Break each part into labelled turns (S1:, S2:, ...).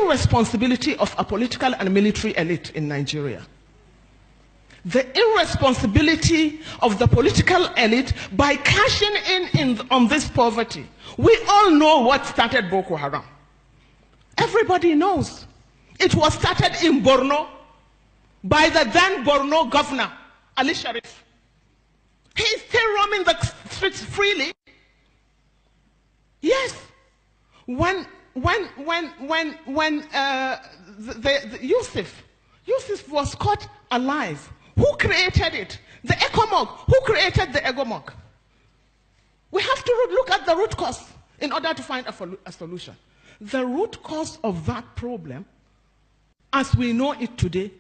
S1: irresponsibility of a political and military elite in Nigeria. The irresponsibility of the political elite by cashing in on this poverty. We all know what started Boko Haram. Everybody knows. It was started in Borno by the then Borno governor, Ali Sharif. He is still roaming the streets freely. Yes. When Yusuf was caught alive, who created it? The ECOMOG. Who created the ECOMOG? We have to look at the root cause in order to find a solution. The root cause of that problem, as we know it today,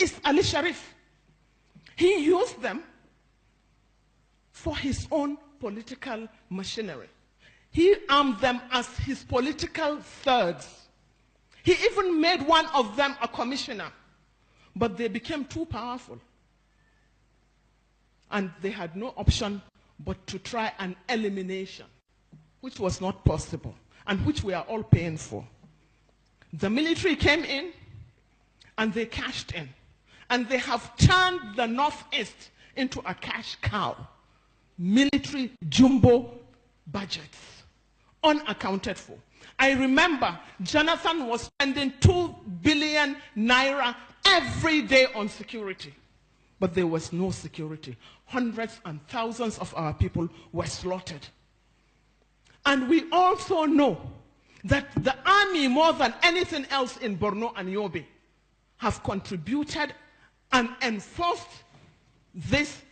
S1: is Ali Sharif. He used them for his own political machinery. He armed them as his political thirds. He even made one of them a commissioner. But they became too powerful. And they had no option but to try an elimination, which was not possible, and which we are all paying for. The military came in, and they cashed in. And they have turned the Northeast into a cash cow. Military jumbo budgets, unaccounted for. I remember Jonathan was spending 2 billion naira every day on security. But there was no security. Hundreds and thousands of our people were slaughtered. And we also know that the army, more than anything else in Borno and Yobe, have contributed and enforced this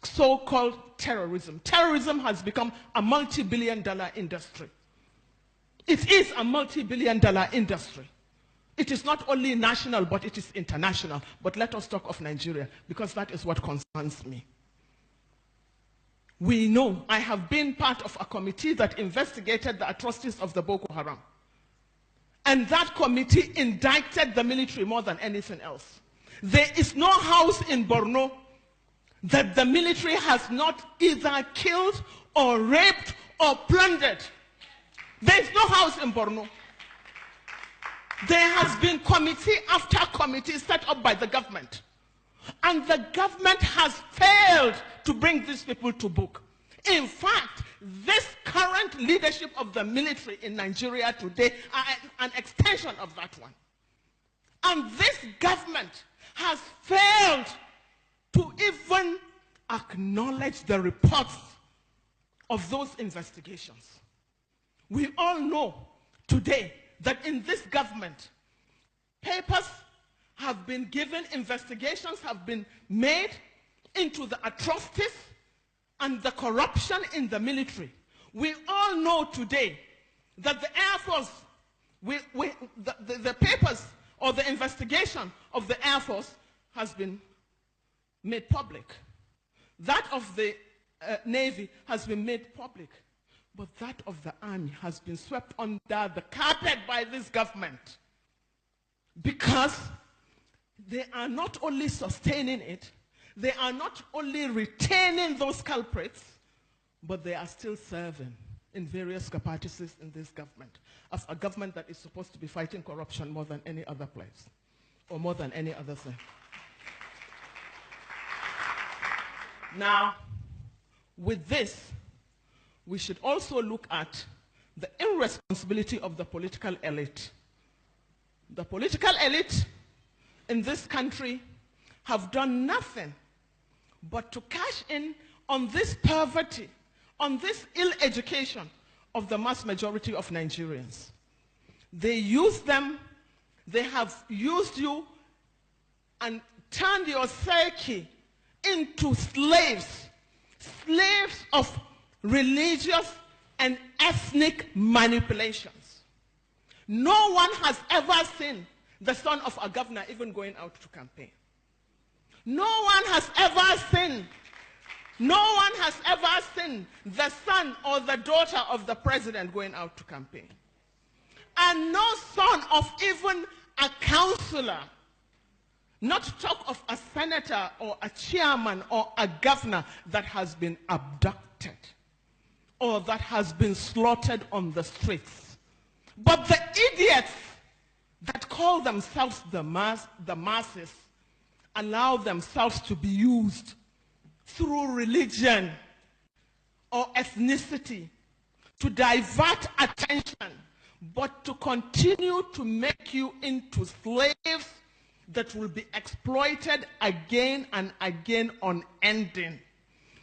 S1: so-called terrorism. Terrorism has become a multi-billion-dollar industry. It is a multi-billion-dollar industry. It is not only national, but it is international. But let us talk of Nigeria, because that is what concerns me. We know, I have been part of a committee that investigated the atrocities of the Boko Haram. And that committee indicted the military more than anything else. There is no house in Borno that the military has not either killed or raped or plundered. There is no house in Borno. There has been committee after committee set up by the government. And the government has failed to bring these people to book. In fact, this current leadership of the military in Nigeria today are an extension of that one. And this government has failed to even acknowledge the reports of those investigations. We all know today that in this government, papers have been given, investigations have been made into the atrocities and the corruption in the military. We all know today that the Air Force, the papers or the investigation of the Air Force has been made public. That of the Navy has been made public. But that of the army has been swept under the carpet by this government, because they are not only sustaining it, they are not only retaining those culprits, but they are still serving in various capacities in this government, as a government that is supposed to be fighting corruption more than any other place, or more than any other thing. Now, with this, we should also look at the irresponsibility of the political elite. The political elite in this country have done nothing but to cash in on this poverty, on this ill education of the mass majority of Nigerians. They use them, they have used you and turned your psyche into slaves, slaves of religious and ethnic manipulations. No one has ever seen the son of a governor even going out to campaign. No one has ever seen the son or the daughter of the president going out to campaign. And no son of even a councillor, not to talk of a senator or a chairman or a governor, that has been abducted or that has been slaughtered on the streets. But the idiots call themselves the masses, allow themselves to be used through religion or ethnicity to divert attention, but to continue to make you into slaves that will be exploited again and again unending.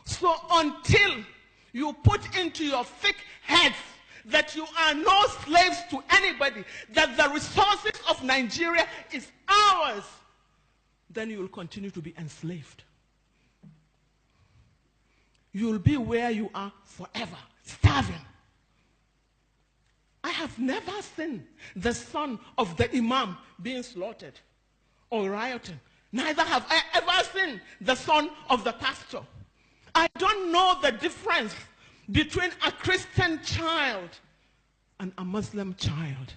S1: So until you put into your thick heads that you are no slaves to anybody, that the resources of Nigeria is ours, then you will continue to be enslaved. You will be where you are forever, starving. I have never seen the son of the imam being slaughtered or rioting. Neither have I ever seen the son of the pastor. I don't know the difference between a Christian child and a Muslim child.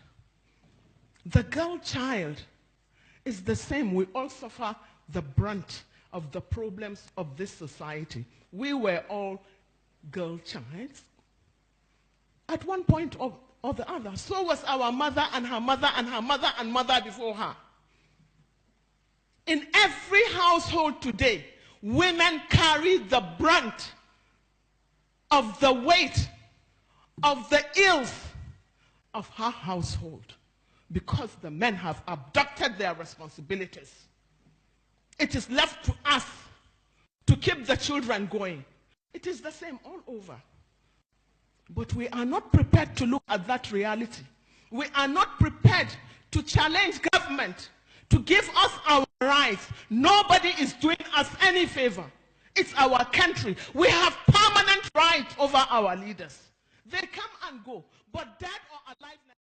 S1: The girl child is the same. We all suffer the brunt of the problems of this society. We were all girl childs at one point or the other. So was our mother and her mother and her mother and mother before her. In every household today, women carry the brunt of the weight of the ills of her household because the men have abducted their responsibilities. It is left to us to keep the children going. It is the same all over. But we are not prepared to look at that reality. We are not prepared to challenge government to give us our rights. Nobody is doing us any favor. It's our country. We have permanent rights over our leaders. They come and go, but dead or alive.